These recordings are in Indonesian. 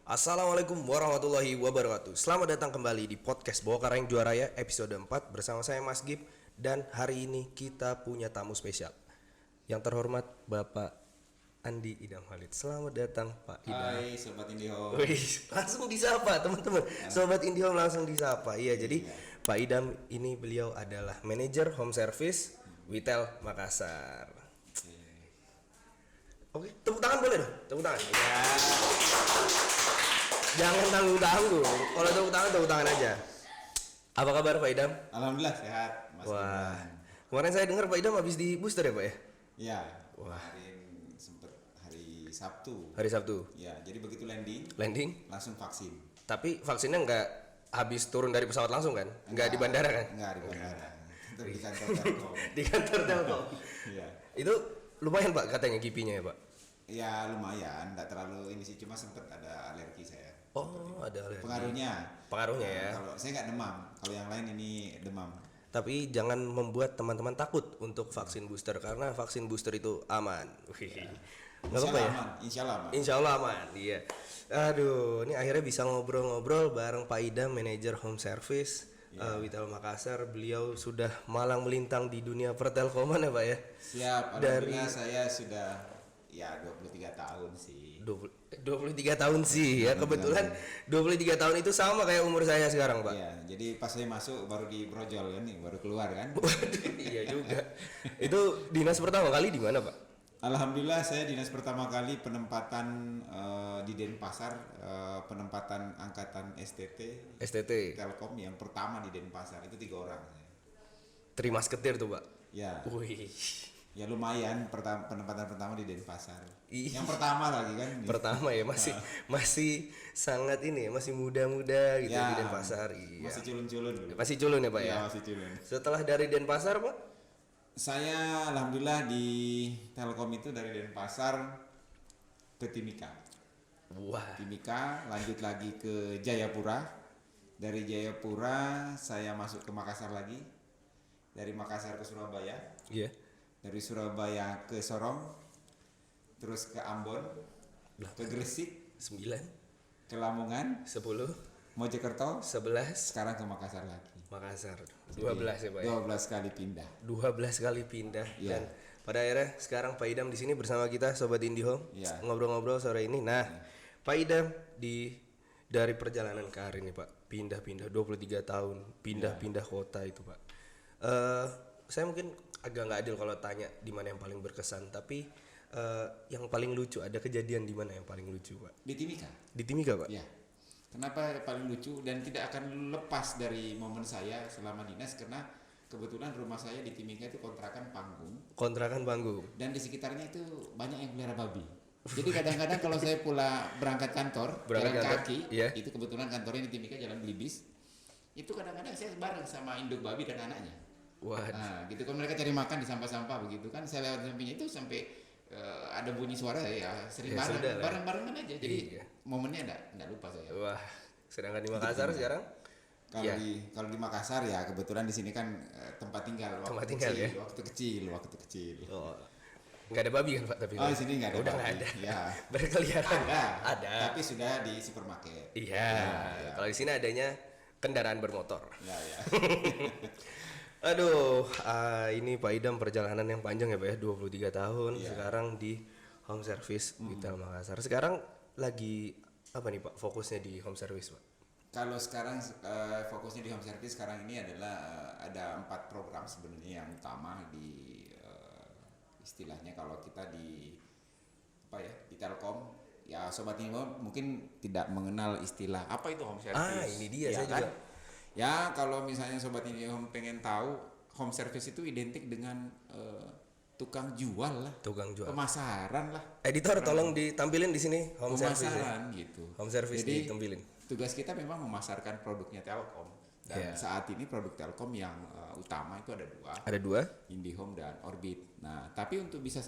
Assalamualaikum warahmatullahi wabarakatuh. Selamat datang kembali di podcast Bawa Karang Juaraya episode 4 bersama saya Mas Gib. Dan hari ini kita punya tamu spesial. Yang terhormat Bapak Andi Idam Khalid. Selamat datang Pak Idam. Hai Sobat Indihome. Wih, langsung disapa teman-teman. Sobat Indihome langsung disapa. Iya, jadi Pak Idam ini beliau adalah manajer home service Witel Makassar. Oke, tepuk tangan boleh dong? Tepuk tangan. Ya. Jangan tanggung-tanggung. Kalau tepuk tangan aja. Apa kabar Pak Idam? Alhamdulillah sehat Mas. Wah. Idam. Kemarin saya dengar Pak Idam habis di booster ya Pak ya? Ya. Wah. Kemarin sempet hari Sabtu. Hari Sabtu. Ya, jadi begitu landing langsung vaksin. Tapi vaksinnya nggak habis turun dari pesawat langsung kan? Nggak di bandara kan? Enggak di bandara. Tetap di kantor Telkom. Di kantor Telkom. Iya. Itu lumayan Pak katanya kipinya ya Pak? Ya lumayan, enggak terlalu ini sih, cuma sempet ada alergi saya. Oh, ada alergi. Pengaruhnya ya. Kalau saya nggak demam, kalau yang lain ini demam. Tapi jangan membuat teman-teman takut untuk vaksin booster karena vaksin booster itu aman. Wih. Nggak apa-apa ya? Insya Allah aman. Insya Allah aman, iya. Aduh, ini akhirnya bisa ngobrol-ngobrol bareng Pak Idam, manajer home service Witel Makassar. Beliau sudah malang melintang di dunia pertelkoman ya Pak ya? Siap, alhamdulillah saya sudah 23 tahun sih. 23 tahun sih ya, kebetulan 23 tahun itu sama kayak umur saya sekarang Pak. Iya, jadi pas saya masuk baru dibrojol kan nih, baru keluar kan. Iya juga. Itu dinas pertama kali di mana Pak? Alhamdulillah saya dinas pertama kali penempatan di Denpasar, penempatan angkatan STT Telkom yang pertama di Denpasar, itu 3 orang. Terima Musketeer tuh Pak. Ya. Wih. Ya lumayan, penempatan pertama di Denpasar. Ih. Yang pertama lagi kan. Pertama ya, masih sangat ini ya, masih muda-muda gitu ya, di Denpasar. Iya. Masih culun-culun dulu. Masih culun ya Pak ya? Ya, masih culun. Setelah dari Denpasar Pak? Saya alhamdulillah di Telkom itu dari Denpasar ke Timika. Wah. Timika, lanjut lagi ke Jayapura. Dari Jayapura saya masuk ke Makassar lagi. Dari Makassar ke Surabaya. Iya. Dari Surabaya ke Sorong. Terus ke Ambon, ke Gresik, 9, ke Lamongan, 10, Mojokerto, 11, sekarang ke Makassar lagi. Makassar. 12 ya Pak ya? 12 kali pindah. 12 kali pindah. Iya. Dan pada akhirnya sekarang Pak Idam di sini bersama kita Sobat Indihome. Iya. Ngobrol-ngobrol sore ini. Nah, Pak Idam dari perjalanan karir nih Pak, pindah-pindah 23 tahun, pindah-pindah kota itu Pak. Saya mungkin agak nggak adil kalau tanya di mana yang paling berkesan, tapi yang paling lucu, ada kejadian di mana yang paling lucu Pak? Di Timika. Di Timika Pak? Ya. Kenapa paling lucu dan tidak akan lepas dari momen saya selama dinas, karena kebetulan rumah saya di Timika itu kontrakan panggung. Kontrakan panggung. Dan di sekitarnya itu banyak yang pelihara babi. Jadi kadang-kadang kalau saya berangkat kantor, jalan kaki, iya. itu kebetulan kantornya di Timika Jalan Belibis. Itu kadang-kadang saya bareng sama induk babi dan anaknya. Wah. Nah, gitu kan mereka cari makan di sampah-sampah begitu kan. Saya lewat sampingnya itu sampai ada bunyi suara ya sering bareng-barengan aja. Jadi momennya enggak lupa saya. Wah, sedangkan di Makassar sekarang? Kalau di Makassar ya kebetulan di sini kan tempat tinggal waktu kecil. Oh. Enggak ada babi kan Pak tapi? Oh, di sini enggak ada. Udah enggak ada. Ya. Berkeliaran. Ada. Tapi sudah di supermarket. Iya. Ya. Kalau di sini adanya kendaraan bermotor. Ya. Aduh, ini Pak Idam perjalanan yang panjang ya Pak ya, 23 tahun. Yeah. Sekarang di home service Witel Makassar. Sekarang lagi apa nih Pak fokusnya di home service Pak? Kalau sekarang fokusnya di home service sekarang ini adalah ada 4 program sebenarnya yang utama di istilahnya kalau kita di Telkom. Ya Sobat Indihome mungkin tidak mengenal istilah apa itu home service. Ini dia ya, saya kan? juga. Ya kalau misalnya Sobat Indihome pengen tahu, home service itu identik dengan tukang jual lah, pemasaran lah. Editor tolong ditampilin di sini home service ya? Gitu. Home service. Jadi ditampilin. Tugas kita memang memasarkan produknya Telkom. Dan saat ini produk Telkom yang utama itu ada 2. Ada 2, Indihome dan Orbit. Nah, tapi untuk bisa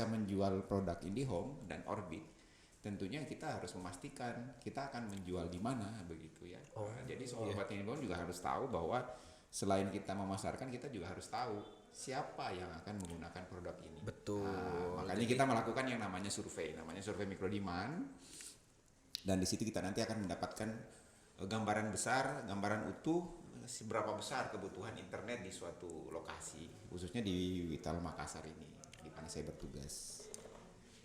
menjual produk Indihome dan Orbit, tentunya kita harus memastikan kita akan menjual di mana begitu ya. Jadi Sobat Indihome juga harus tahu bahwa selain kita memasarkan, kita juga harus tahu siapa yang akan menggunakan produk ini. Betul. Makanya kita melakukan yang namanya survei mikro demand. Dan di situ kita nanti akan mendapatkan gambaran besar, gambaran utuh seberapa besar kebutuhan internet di suatu lokasi, khususnya di Wital Makassar ini, di mana saya bertugas.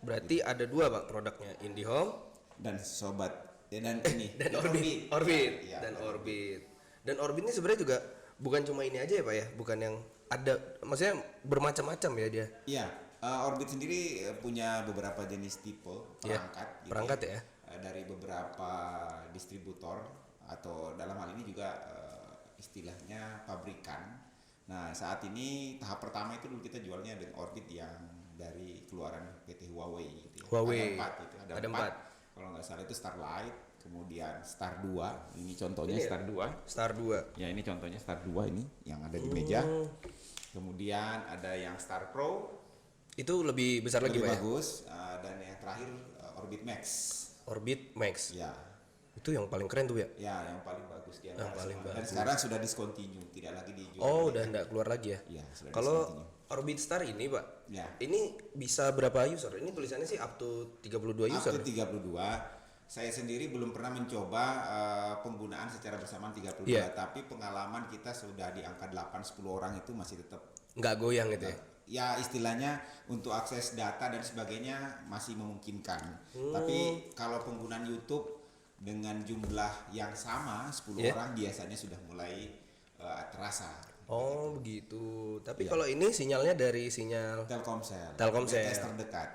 Berarti ada 2 Pak produknya, IndiHome Dan dan ini dan Orbit. Orbit Ya, dan Orbit. Dan Orbit ini sebenarnya juga bukan cuma ini aja ya Pak ya, bukan yang ada, maksudnya bermacam-macam ya dia. Iya, Orbit sendiri punya beberapa jenis tipe perangkat, gitu perangkat ya. Dari beberapa distributor atau dalam hal ini juga istilahnya pabrikan. Nah, saat ini tahap pertama itu dulu kita jualnya dengan Orbit yang dari keluaran PT Huawei gitu ya. Huawei. Ada 4 gitu, Ada 4. Kalau nggak salah itu Starlight, kemudian Star 2. Ini contohnya Ini ya? Star 2. Star 2. Ya, ini contohnya Star 2 ini yang ada di meja. Kemudian ada yang Star Pro, Itu lebih besar lagi lebih Pak ya? bagus, dan yang terakhir Orbit Max. Orbit Max. Ya, Itu yang paling keren tuh ya. ya yang paling bagus dia. Yang paling Dan bagus. sekarang sudah discontinue, tidak lagi dijual. Oh, udah enggak keluar lagi ya. Iya, sudah Kalau discontinue. Orbit Star ini Pak, Ya. ini bisa berapa user? Ini tulisannya sih up to 32 Up user. to 32. Saya sendiri belum pernah mencoba penggunaan secara bersamaan 32, Iya. tapi pengalaman kita sudah di angka 8-10 orang itu masih tetap Nggak goyang gitu ya. ya istilahnya untuk akses data dan sebagainya masih memungkinkan. Tapi kalau penggunaan YouTube dengan jumlah yang sama 10 Iya. orang biasanya sudah mulai terasa. Oh, begitu. Tapi Iya. kalau ini sinyalnya dari sinyal Telkomsel. Telkomsel. BTS terdekat.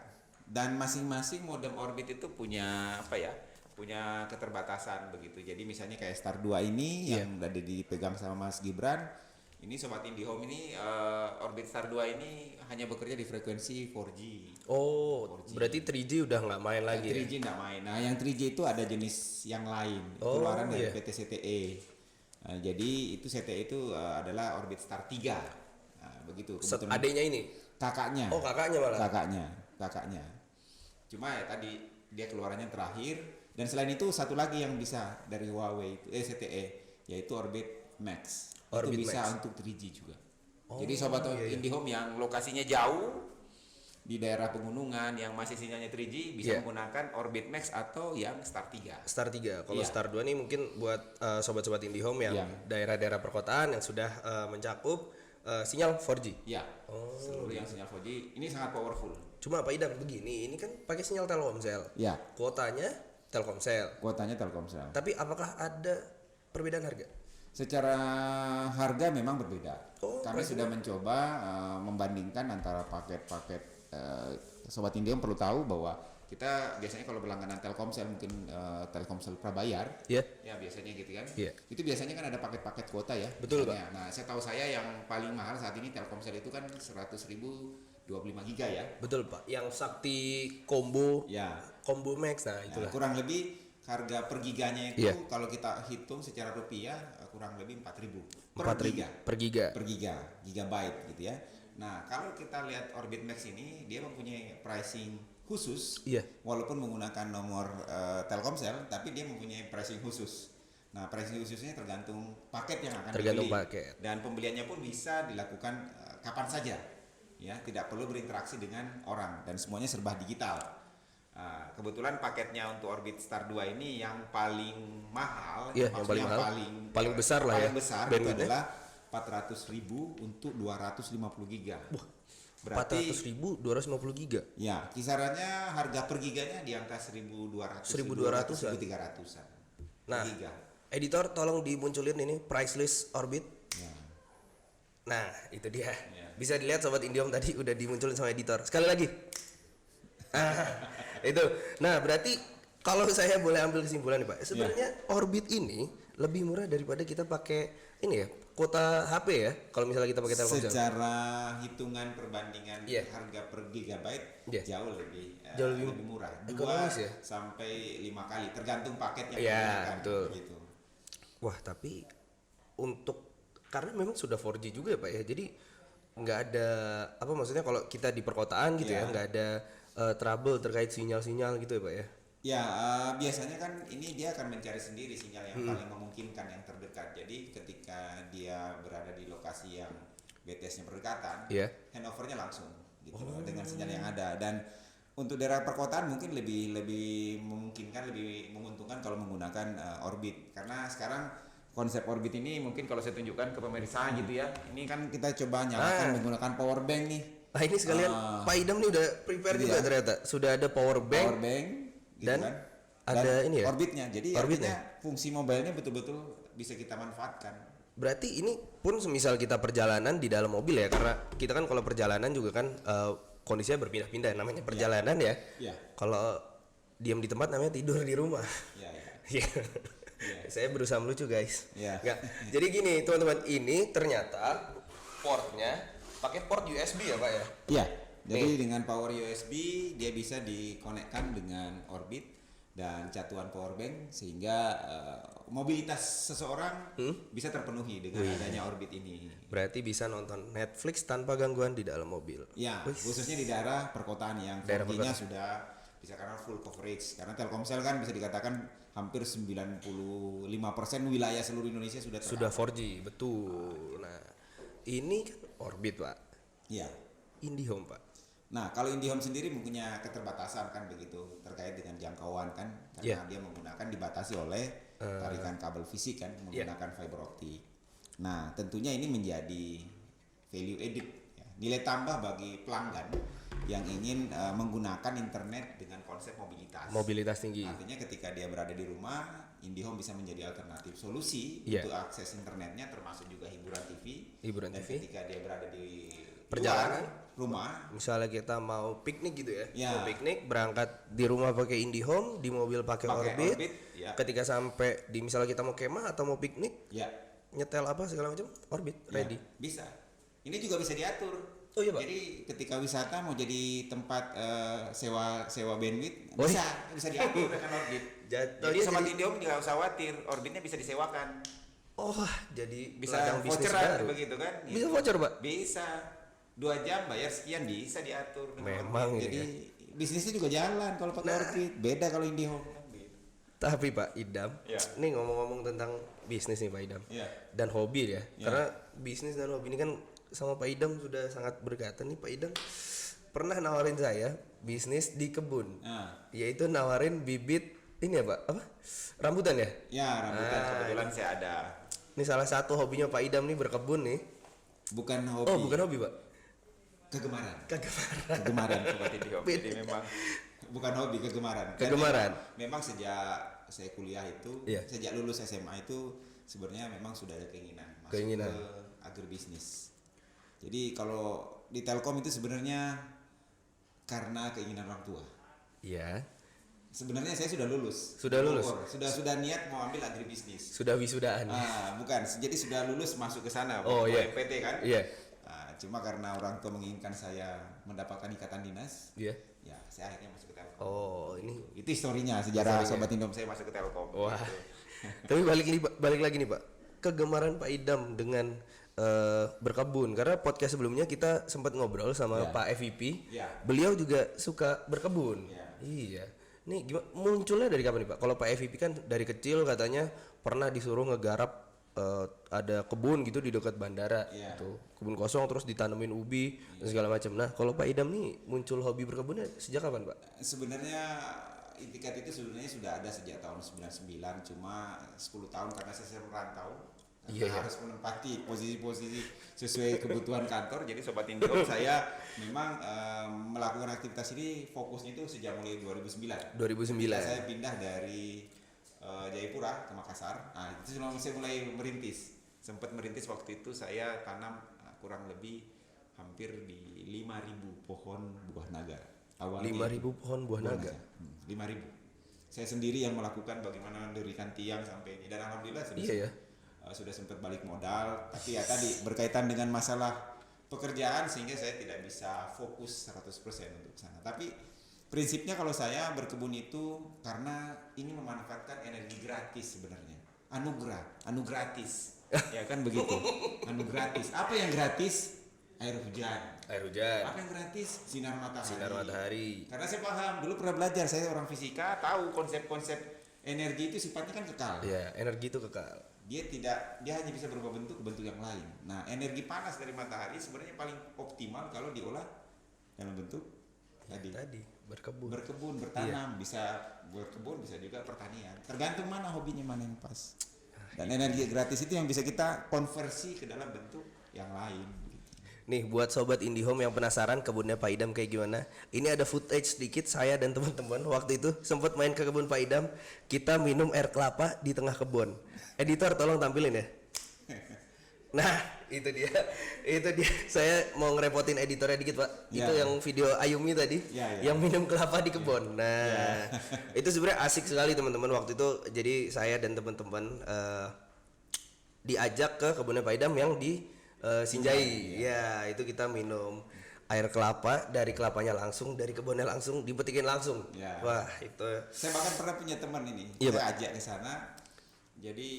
Dan masing-masing modem Orbit itu punya apa ya? Punya keterbatasan begitu. Jadi misalnya kayak Star 2 ini Iya. yang udah dipegang sama Mas Gibran. Ini Sobat IndiHome ini Orbit Star 2 ini hanya bekerja di frekuensi 4G. Oh, 4G. berarti 3G udah nggak main lagi ya? 3G nggak main. Nah, yang 3G itu ada jenis yang lain. Oh, Keluaran dari iya. PT CTE. Nah, jadi itu CTE itu adalah Orbit Star 3. Nah, begitu. Kebetulan Adanya ini. kakaknya. Oh, kakaknya malah. Kakaknya. Cuma ya tadi dia keluarannya terakhir, dan selain itu satu lagi yang bisa dari Huawei itu CTE, yaitu Orbit Max. Orbit itu bisa Max. untuk 3G juga. Oh, Jadi sobat iya. IndiHome yang lokasinya jauh di daerah pegunungan yang masih sinyalnya 3G bisa Iya. menggunakan Orbit Max atau yang Star 3. Star 3. Kalau Iya. Star 2 nih mungkin buat sobat-sobat IndiHome yang Iya. daerah-daerah perkotaan yang sudah mencakup sinyal 4G. Ya. Oh. Seluruh yang sinyal 4G ini sangat powerful. Cuma Pak Idam begini, ini kan pakai sinyal Telkomsel. Ya. Kuotanya Telkomsel. Kuotanya Telkomsel. Tapi apakah ada perbedaan harga? Secara harga memang berbeda. Oh, Kami sudah mencoba membandingkan antara paket-paket. Sobat IndiHome perlu tahu bahwa kita biasanya kalau berlangganan Telkomsel mungkin Telkomsel prabayar, Iya. ya biasanya gitu kan. Iya. Itu biasanya kan ada paket-paket kuota ya. Betul, misalnya. Nah, saya tahu saya yang paling mahal saat ini Telkomsel itu kan 100.000 25 giga ya. Betul Pak. Yang Sakti Combo, Ya. Combo Max, nah Nah, itulah. kurang lebih harga per giganya itu Iya. kalau kita hitung secara rupiah kurang lebih 4.000 per 4.000 giga. per giga. Per gigabyte gitu ya. Nah, kalau kita lihat Orbit Max ini dia mempunyai pricing khusus. Iya. Walaupun menggunakan nomor Telkomsel, tapi dia mempunyai pricing khusus. Nah, pricing khususnya tergantung paket yang akan Tergantung dibeli. paket. Dan pembeliannya pun bisa dilakukan kapan saja. Ya, tidak perlu berinteraksi dengan orang dan semuanya serba digital. Kebetulan paketnya untuk Orbit Star 2 ini yang paling mahal, Iya, yang paling maksudnya mahal. Paling besar lah ya, paling besar itu bandwidth-nya. adalah 400.000 untuk 250 giga. Berarti 400.000 250 giga. ya, kisarannya harga per giganya di angka 1.200 1.200-an. 1.300-an. Nah, Per giga. editor tolong dimunculin ini price list Orbit. Ya. Nah, itu dia. Ya. Bisa dilihat sobat IndiHome tadi udah dimunculin sama editor. Sekali lagi. Itu. Nah, berarti kalau saya boleh ambil kesimpulan nih Pak, sebenarnya Orbit ini lebih murah daripada kita pakai ini ya, kuota HP ya. Kalau misalnya kita pakai Telkomsel. Secara hitungan perbandingan Iya. harga per gigabyte Iya. jauh lebih lebih murah. 2 ekonomis ya? sampai 5 kali tergantung paket yang Iya, digunakan, betul. gitu. Wah, tapi untuk karena memang sudah 4G juga ya Pak ya. Jadi nggak ada apa maksudnya kalau kita di perkotaan gitu ya, Iya. nggak ada trouble terkait sinyal-sinyal gitu ya Pak ya. Ya, biasanya kan ini dia akan mencari sendiri sinyal yang paling memungkinkan yang terdekat. Jadi ketika dia berada di lokasi yang BTS-nya berdekatan, Iya. handovernya langsung gitu loh, dengan sinyal yang ada. Dan Untuk daerah perkotaan mungkin lebih memungkinkan, lebih menguntungkan kalau menggunakan Orbit, karena sekarang konsep Orbit ini mungkin kalau saya tunjukkan ke pemirsa gitu ya. Ini kan kita coba nyalakan menggunakan power bank nih. Ah, ini sekalian Pak Idam nih udah prepare juga ya. ternyata. Sudah ada power bank gitu dan kan. ada ini ya. Orbitnya. Jadi Orbitnya. artinya fungsi mobilenya betul-betul bisa kita manfaatkan. Berarti ini pun semisal kita perjalanan di dalam mobil ya, karena kita kan kalau perjalanan juga kan kondisinya berpindah-pindah, namanya perjalanan ya. Iya. Kalau diam di tempat namanya tidur di rumah. Iya. Iya. Saya berusaha melucu guys. Iya. Nggak. Jadi gini teman-teman, ini ternyata portnya pakai port USB ya Pak ya? Iya. Jadi dengan power USB dia bisa dikonekkan dengan Orbit dan catuan power bank, sehingga mobilitas seseorang bisa terpenuhi dengan adanya Orbit ini. Berarti bisa nonton Netflix tanpa gangguan di dalam mobil. Ya, khususnya di daerah perkotaan yang 4G-nya sudah bisa karena full coverage. Karena Telkomsel kan bisa dikatakan hampir 95% wilayah seluruh Indonesia sudah 4G, betul. Nah, ini kan Orbit Pak. Iya. IndiHome Pak. Nah, kalau IndiHome sendiri mempunyai keterbatasan kan begitu terkait dengan jangkauan kan, karena dia menggunakan dibatasi oleh tarikan kabel fisik kan, menggunakan fiber optik. Nah, tentunya ini menjadi value added, ya, nilai tambah bagi pelanggan yang ingin menggunakan internet dengan konsep mobilitas Tinggi. Artinya ketika dia berada di rumah, IndiHome bisa menjadi alternatif solusi untuk akses internetnya, termasuk juga hiburan TV. Dan ketika dia berada di perjalanan rumah, misalnya kita mau piknik gitu ya, mau piknik, berangkat di rumah pakai IndiHome, di mobil pakai Orbit. Ketika sampai di misalnya kita mau kemah atau mau piknik, nyetel apa segala macam, Orbit ready. Bisa. Ini juga bisa diatur. Oh iya Pak. Jadi ketika wisata mau jadi tempat sewa bandwidth, bisa diatur dengan Orbit. Jadi sobat IndiHome nggak usah khawatir, Orbitnya bisa disewakan. Oh, jadi bisa voucheran begitu kan? Bisa voucher Pak? Bisa. 2 jam bayar sekian bisa diatur. Memang jadi bisnisnya juga jalan kalau pakai Orbit. Beda kalau IndiHome. Tapi Pak Idam, nih ngomong-ngomong tentang bisnis nih Pak Idam, dan hobi ya. Karena bisnis dan hobi ini kan sama Pak Idam sudah sangat berdekatan nih. Pak Idam pernah nawarin saya bisnis di kebun, yaitu nawarin bibit ini ya Pak, apa? Rambutan ya? Ya, rambutan. Kebetulan saya ada. Ini salah satu hobinya Pak Idam nih, berkebun nih. Bukan hobi. Oh, bukan hobi Pak. Kegemaran sobat IndiHome. Jadi memang bukan hobi, kegemaran. Memang sejak saya kuliah itu, sejak lulus SMA itu sebenarnya memang sudah ada keinginan masuk ke agribisnis. Jadi kalau di Telkom itu sebenarnya karena keinginan orang tua. Iya. Sebenarnya saya sudah lulus. Sudah niat mau ambil agribisnis. Sudah wisudaan. Bukan. Jadi sudah lulus masuk ke sana. MPT kan. Iya. Cuma karena orang tua menginginkan saya mendapatkan ikatan dinas, ya saya akhirnya masuk ke Telkom. Oh, ini itu historinya, sejarah sobat IndiHome saya masuk ke Telkom. Wah. Tapi balik lagi nih Pak, kegemaran Pak Idam dengan berkebun, karena podcast sebelumnya kita sempat ngobrol sama Pak FVP. Beliau juga suka berkebun. Iya. Nih gimana munculnya dari kapan nih Pak? Kalau Pak FVP kan dari kecil katanya pernah disuruh ngegarap ada kebun gitu di dekat bandara, gitu. Kebun kosong terus ditanemin ubi dan segala macam. Nah, kalau Pak Idam nih muncul hobi berkebunnya sejak kapan, Pak? Sebenarnya itikat itu sebenarnya sudah ada sejak tahun 99, cuma 10 tahun karena saya merantau. Harus menempati posisi-posisi sesuai kebutuhan kantor. Jadi sobat IndiHome saya memang melakukan aktivitas ini fokusnya itu sejak mulai 2009. Saya pindah dari Jayapura ke Makassar. Nah, itu saya mulai merintis. Sempat merintis waktu itu saya tanam kurang lebih hampir di 5.000 pohon buah naga. Awalnya 5.000 pohon buah naga. 5.000. Saya sendiri yang melakukan bagaimana mendirikan tiang sampai ini, dan alhamdulillah sudah sempat balik modal, tapi ya tadi berkaitan dengan masalah pekerjaan sehingga saya tidak bisa fokus 100% untuk sana. Tapi prinsipnya kalau saya berkebun itu karena ini memanfaatkan energi gratis sebenarnya. Anu gratis. Ya kan begitu. Anu gratis. Apa yang gratis? Air hujan. Apa yang gratis? Sinar matahari. Karena saya paham, dulu pernah belajar, saya orang fisika, tahu konsep-konsep energi itu sifatnya kan kekal. Iya, energi itu kekal. Dia hanya bisa berubah bentuk ke bentuk yang lain. Nah, energi panas dari matahari sebenarnya paling optimal kalau diolah dalam bentuk tadi. Berkebun. Berkebun, bertanam, bisa berkebun, bisa juga pertanian. Tergantung mana hobinya, mana yang pas. Dan energi gratis itu yang bisa kita konversi ke dalam bentuk yang lain. Nih buat sobat IndiHome yang penasaran kebunnya Pak Idam kayak gimana, ini ada footage sedikit saya dan teman-teman waktu itu sempat main ke kebun Pak Idam, kita minum air kelapa di tengah kebun. Editor tolong tampilin ya. Nah itu dia. Saya mau ngerepotin editornya dikit Pak. Ya. Itu yang video Ayumi tadi, yang minum kelapa di kebun. Nah itu sebenarnya asik sekali teman-teman waktu itu. Jadi saya dan teman-teman diajak ke kebunnya Pak Idam yang di Sinjai. Ya itu kita minum air kelapa, dari kelapanya langsung, dari kebunnya langsung, dipetikin langsung. Ya. Wah itu. Saya bahkan pernah punya teman ini, Iya, saya Pak. ajak ke sana. Jadi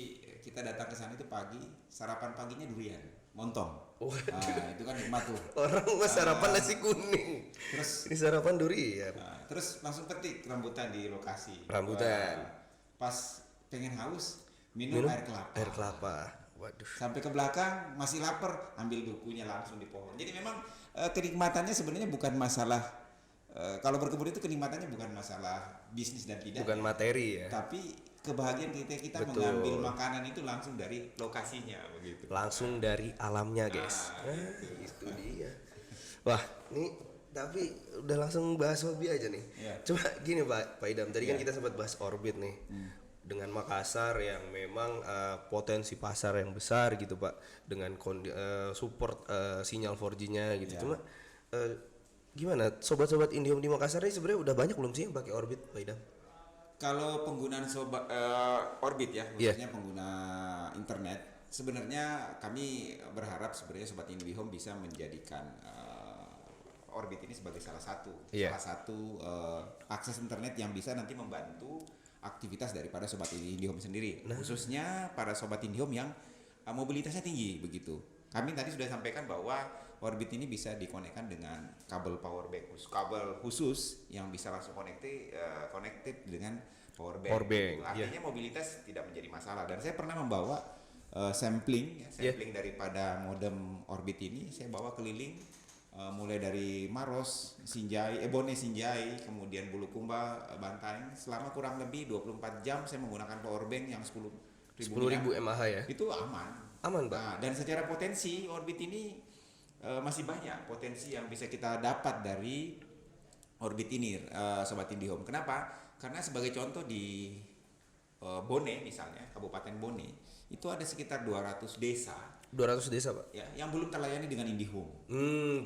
kita datang ke sana itu pagi, sarapan paginya durian, montong. Nah, itu kan nikmat tuh. Orang mah sarapan nasi kuning. Terus Ini sarapan durian. terus langsung petik rambutan di lokasi. Rambutan. Pas pengen haus, minum air kelapa. Air kelapa. Waduh. Sampai ke belakang masih lapar, ambil dukunya langsung di pohon. Jadi memang kenikmatannya sebenarnya bukan masalah kalau berkebun itu kenikmatannya bukan masalah bisnis dan tidak. Bukan materi ya. Tapi kebahagiaan kita Betul. mengambil makanan itu langsung dari lokasinya begitu. Langsung dari alamnya guys. Itu dia. Wah ini tapi udah langsung bahas hobi aja nih. Iya. Coba gini Pak Idam, tadi kan kita sempat bahas Orbit nih. Dengan Makassar yang memang potensi pasar yang besar gitu Pak, dengan support sinyal 4G-nya gitu. Cuma gimana sobat-sobat IndiHome di Makassar ini sebenarnya udah banyak belum sih yang pakai Orbit Pak Idam? Kalau penggunaan Orbit ya, khususnya pengguna internet, sebenarnya kami berharap sebenarnya sobat IndiHome bisa menjadikan Orbit ini sebagai salah satu akses internet yang bisa nanti membantu aktivitas daripada sobat IndiHome sendiri, khususnya para sobat IndiHome yang mobilitasnya tinggi begitu. Kami tadi sudah sampaikan bahwa Orbit ini bisa dikonekkan dengan kabel power bank kabel khusus yang bisa langsung connected dengan power bank. Gitu. Artinya mobilitas tidak menjadi masalah. Dan saya pernah membawa sampling daripada modem Orbit ini, saya bawa keliling. Mulai dari Maros, Bone Sinjai, kemudian Bulukumba, Bantaeng, selama kurang lebih 24 jam saya menggunakan power bank yang 10.000 mAh ya. Itu aman. Aman Pak. Nah, dan secara potensi Orbit ini masih banyak potensi yang bisa kita dapat dari Orbit ini, sobat IndiHome. Kenapa? Karena sebagai contoh di Bone misalnya, Kabupaten Bone, itu ada sekitar 200 desa. 200 desa Pak. Ya, yang belum terlayani dengan IndiHome.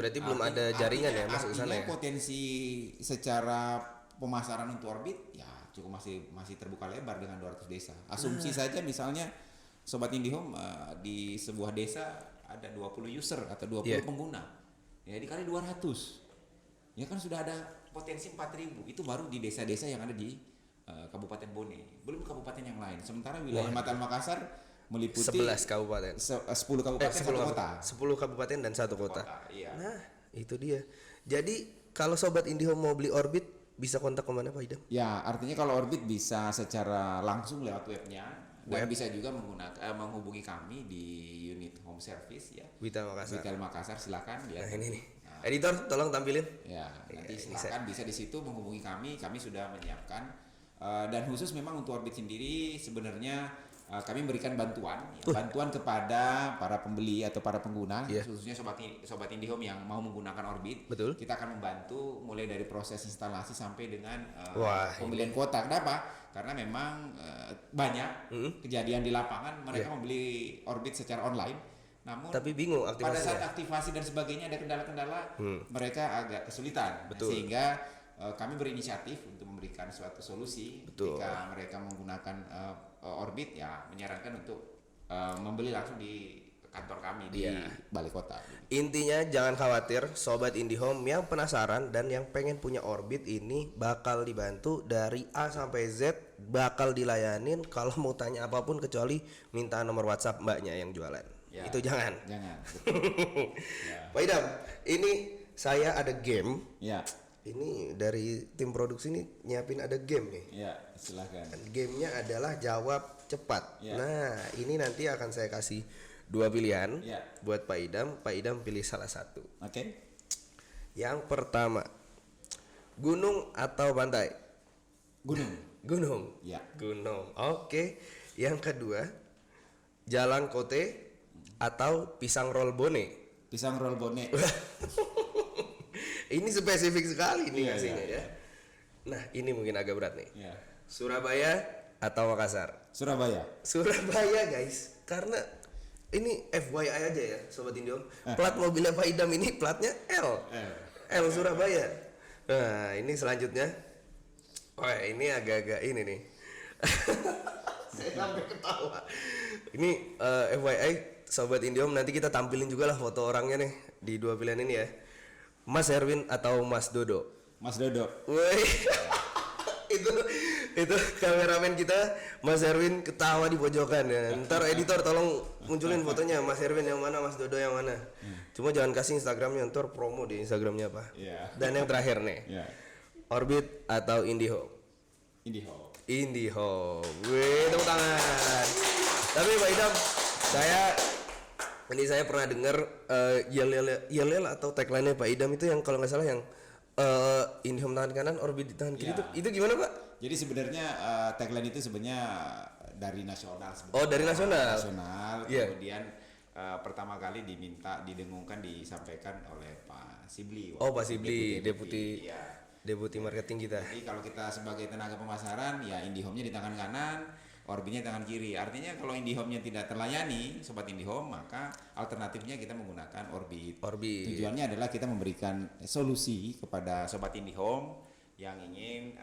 Berarti belum ada jaringan ya masuk ke sana ya. Potensi secara pemasaran untuk Orbit ya cukup masih terbuka lebar dengan 200 desa. Asumsi saja misalnya sobat IndiHome di sebuah desa ada 20 user atau 20 pengguna. Ya dikali 200. Ya kan sudah ada potensi 4.000. Itu baru di desa-desa yang ada di Kabupaten Bone. Belum kabupaten yang lain. Sementara wilayah Matan Makassar meliputi 11 kabupaten. 10 kabupaten 10 satu kota. 10 kabupaten dan 1 kota. Iya. Nah, itu dia. Jadi kalau sobat IndiHome mau beli Orbit bisa kontak kemana Pak Idam? Ya, artinya kalau Orbit bisa secara langsung lewat webnya dan bisa juga menghubungi kami di unit home service ya. Witel Makassar. Witel Makassar silakan ya. Nah, ini nih. Editor tolong tampilin. Ya, nanti silakan bisa di situ menghubungi kami. Kami sudah menyiapkan dan khusus memang untuk Orbit sendiri sebenarnya kami memberikan bantuan kepada para pembeli atau para pengguna, khususnya sobat IndiHome yang mau menggunakan Orbit. Betul. Kita akan membantu mulai dari proses instalasi sampai dengan pembelian ini. kuota. Kenapa? Karena memang banyak kejadian di lapangan mereka membeli Orbit secara online, namun tapi bingung pada saat aktivasi dan sebagainya ada kendala-kendala, mereka agak kesulitan. Betul. Sehingga kami berinisiatif untuk memberikan suatu solusi. Ketika mereka menggunakan Orbit ya menyarankan untuk membeli langsung di kantor kami di balai kota. Intinya jangan khawatir sobat IndiHome yang penasaran dan yang pengen punya Orbit ini bakal dibantu dari A sampai Z, bakal dilayanin. Kalau mau tanya apapun kecuali minta nomor WhatsApp mbaknya yang jualan. Itu jangan. Pak Idam, ini saya ada game. Ya. Ini dari tim produksi ini nyiapin ada game nih. Ya, silakan. Gamenya adalah jawab cepat. Ya. Nah, ini nanti akan saya kasih 2 pilihan buat Pak Idam. Pak Idam pilih salah satu. Oke. Yang pertama, Gunung atau pantai? Gunung. Gunung. Ya. Gunung. Oke. Yang kedua, jalan kote atau pisang roll bone? Pisang roll bone. Ini spesifik sekali nih Iya, ngasihnya iya, ya. Nah, ini mungkin agak berat nih. Ya. Surabaya atau Makassar? Surabaya. Surabaya guys, karena ini FYI aja ya Sobat Indihome. Plat mobilnya Pak Idam ini platnya L. L Surabaya. Nah, ini selanjutnya. Wah, ini agak-agak ini nih. Saya sampai ketawa. Ini FYI Sobat Indihome, nanti kita tampilin juga lah foto orangnya nih di dua pilihan ini ya. Mas Erwin atau Mas Dodo? Mas Dodo. Woi. itu kameramen kita Mas Erwin ketawa di pojokan ya. Ntar editor tolong munculin fotonya Mas Erwin yang mana, Mas Dodo yang mana. Cuma jangan kasih Instagramnya, ntar promo di Instagramnya apa. Iya. Dan yang terakhir nih, Ya. Orbit atau Indihome? Indihome. Indihome. Wih, tepuk tangan. Tapi Pak Idam, saya pernah dengar yel atau tagline-nya Pak Idam itu yang kalau nggak salah yang Indihome tangan kanan, Orbit di tangan kiri. Ya. Itu gimana Pak? Jadi sebenarnya tagline itu sebenarnya dari nasional sebenarnya. Oh, dari nasional. Nasional. Iya. Kemudian pertama kali didengungkan disampaikan oleh Pak Sibli. Oh, Pak Sibli, deputi Iya. Deputi marketing kita. Jadi kalau kita sebagai tenaga pemasaran ya Indihome-nya di tangan kanan, Orbitnya di tangan kiri. Artinya kalau Indihome-nya tidak terlayani, sobat Indihome, maka alternatifnya kita menggunakan Orbit. Orbit. Tujuannya adalah kita memberikan solusi kepada sobat Indihome yang ingin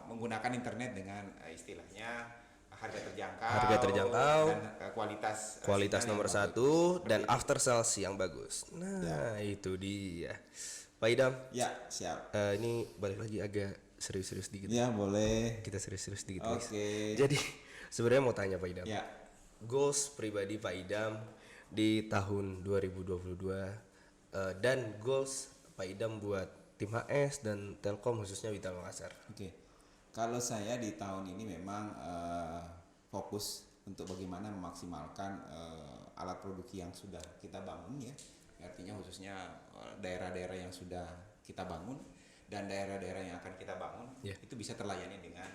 menggunakan internet dengan istilahnya harga terjangkau dan kualitas nomor yang bagus. satu dan after sales yang bagus. Nah, itu dia. Pak Idam, Ya, siap. ini balik lagi agak serius-serius dikit. Ya, boleh. Kita serius-serius dikit. Oke. please. Jadi sebenarnya mau tanya Pak Idam. Ya. Goals pribadi Pak Idam di tahun 2022 dan goals Pak Idam buat tim HS dan Telkom khususnya Wital Makassar. Oke. Kalau saya di tahun ini memang fokus untuk bagaimana memaksimalkan alat produksi yang sudah kita bangun ya. Artinya khususnya daerah-daerah yang sudah kita bangun dan daerah-daerah yang akan kita bangun itu bisa terlayani dengan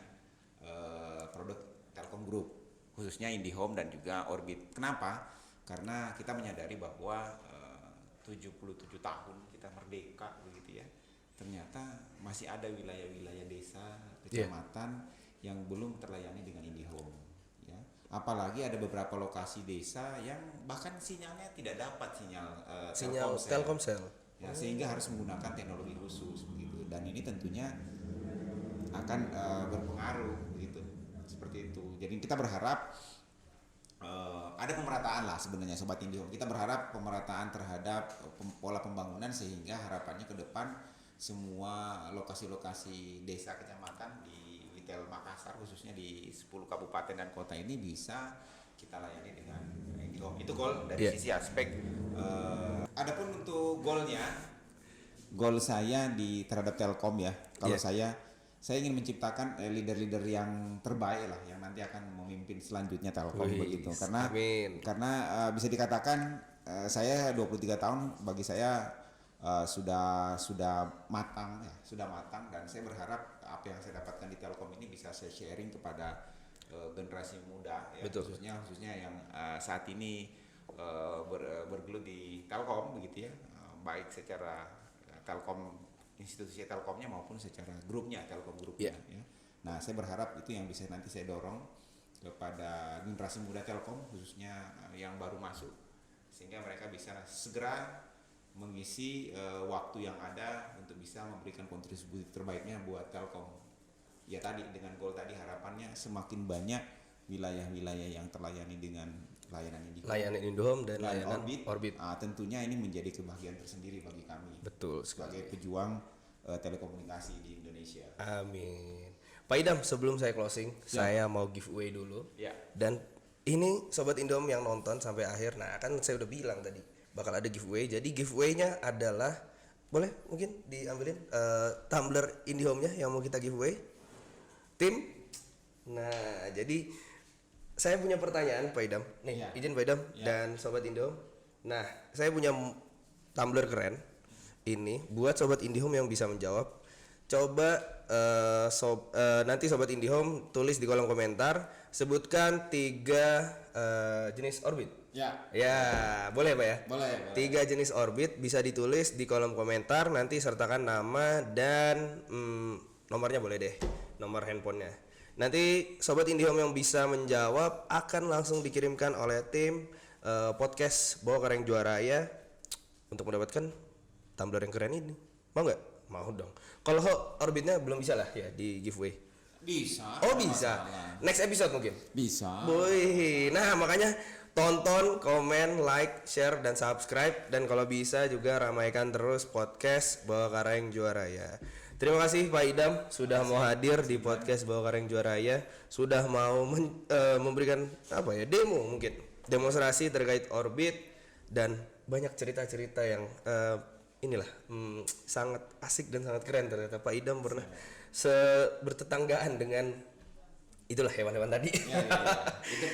produk Telkom Group, khususnya Indihome dan juga Orbit. Kenapa? Karena kita menyadari bahwa 77 tahun kita merdeka begitu ya. Ternyata masih ada wilayah-wilayah desa, kecamatan yang belum terlayani dengan Indihome ya. Apalagi ada beberapa lokasi desa yang bahkan sinyalnya tidak dapat sinyal Telkomsel. Ya, sehingga harus menggunakan teknologi khusus begitu. Dan ini tentunya akan berpengaruh begitu. Seperti itu. Jadi kita berharap ada pemerataan lah sebenarnya sobat Indihome. Kita berharap pemerataan terhadap pola pembangunan sehingga harapannya ke depan semua lokasi-lokasi desa kecamatan di Witel Makassar khususnya di 10 kabupaten dan kota ini bisa kita layani dengan Indihome. Itu goal dari sisi aspek. Adapun untuk goal saya terhadap Telkom ya. Kalau saya ingin menciptakan leader-leader yang terbaik lah yang nanti akan memimpin selanjutnya Telkom begitu. Karena bisa dikatakan saya 23 tahun bagi saya sudah matang dan saya berharap apa yang saya dapatkan di Telkom ini bisa saya sharing kepada generasi muda ya, khususnya yang saat ini bergelut di Telkom begitu ya, baik secara Telkom institusi Telkomnya maupun secara grupnya Telkom grupnya ya. Nah, saya berharap itu yang bisa nanti saya dorong kepada generasi muda Telkom khususnya yang baru masuk sehingga mereka bisa segera mengisi waktu yang ada untuk bisa memberikan kontribusi terbaiknya buat Telkom. Ya tadi dengan goal tadi harapannya semakin banyak wilayah-wilayah yang terlayani dengan layanan Indihome dan layanan Orbit. Tentunya ini menjadi kebahagiaan tersendiri bagi kami. Betul sekali. Sebagai pejuang telekomunikasi di Indonesia. Amin. Pak Idam, sebelum saya closing, saya mau giveaway dulu. Ya. Dan ini sobat Indihome yang nonton sampai akhir, nah kan saya udah bilang tadi bakal ada giveaway. Jadi giveaway-nya adalah boleh mungkin diambilin tumbler Indihome-nya yang mau kita giveaway. Tim. Nah, jadi saya punya pertanyaan Pak Idam. Nih, izin Pak Idam dan sobat Indihome. Nah, saya punya tumbler keren. Ini buat sobat Indihome yang bisa menjawab coba nanti sobat IndiHome tulis di kolom komentar sebutkan 3 jenis orbit. Ya, boleh Pak ya? Boleh. 3 jenis orbit bisa ditulis di kolom komentar, nanti sertakan nama dan nomornya boleh deh, nomor handphonenya. Nanti sobat IndiHome yang bisa menjawab akan langsung dikirimkan oleh tim podcast Bawa Kareng Juaraya untuk mendapatkan tumbler yang keren ini. Mau nggak? Mau dong. Kalau orbitnya belum bisa lah ya di giveaway. Bisa. Oh bisa. Next episode mungkin. Bisa. Boy. Nah makanya tonton, komen, like, share dan subscribe, dan kalau bisa juga ramaikan terus podcast Bawa Kareng Juaraya. Terima kasih Pak Idam sudah mau hadir di podcast Bawa Kareng Juaraya, sudah mau memberikan demo mungkin, demonstrasi terkait orbit dan banyak cerita-cerita yang sangat asik dan sangat keren. Ternyata Pak Idam pernah bertetanggaan dengan itulah hewan-hewan tadi. Ya. Itu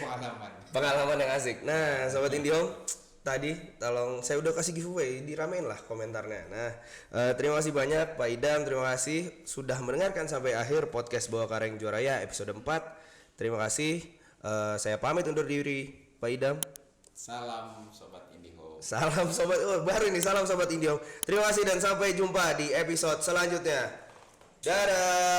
pengalaman yang asik. Nah sobat IndiHome, tadi tolong saya udah kasih giveaway, diramein lah komentarnya. Nah terima kasih banyak Pak Idam, terima kasih sudah mendengarkan sampai akhir podcast Bawa Kareng Juaraya episode 4. Terima kasih. Saya pamit undur diri Pak Idam. Salam sobat IndiHome. Salam sobat, baru ini salam sobat IndiHome. Terima kasih dan sampai jumpa di episode selanjutnya. Dadah.